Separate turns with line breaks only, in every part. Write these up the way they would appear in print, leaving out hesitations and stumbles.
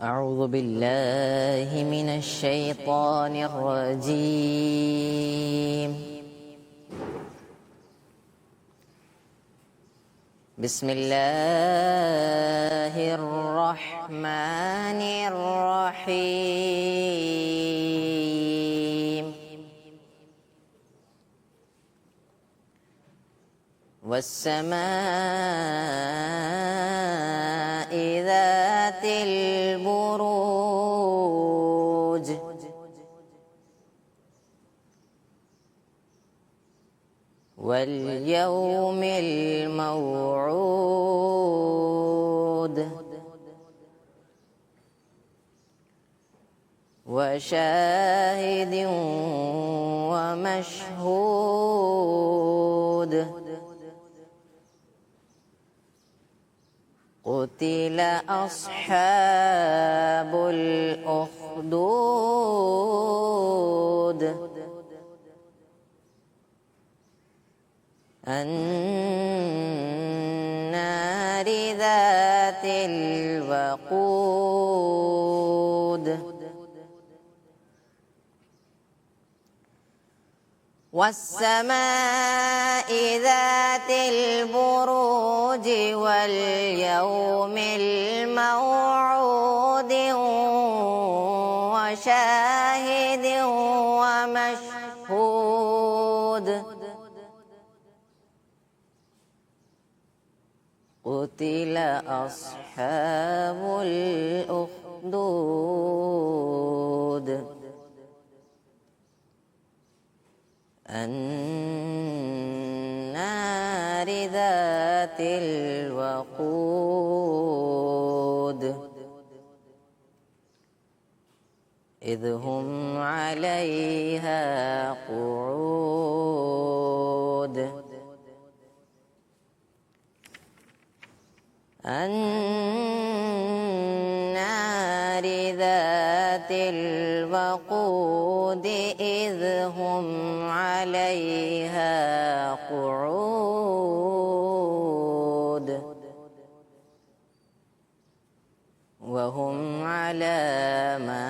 أعوذ بالله من الشيطان الرجيم. بسم الله الرحمن الرحيم. والسماء ذات البروج واليوم الموعود وشاهد ومشهود. قتل أصحاب الأخدود النار ذات الوقود. والسماء ذات البروج واليوم الموعود وشاهد ومشهود. قتل أصحاب الأخدود النار ذات الوقود إذ هم عليها قعود. النار ذات الوقود إذ هم عليها قعود وهم على ما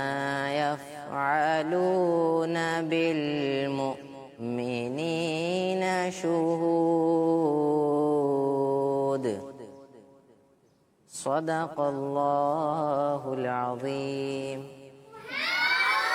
يفعلون بالمؤمنين شهود. صدق الله العظيم.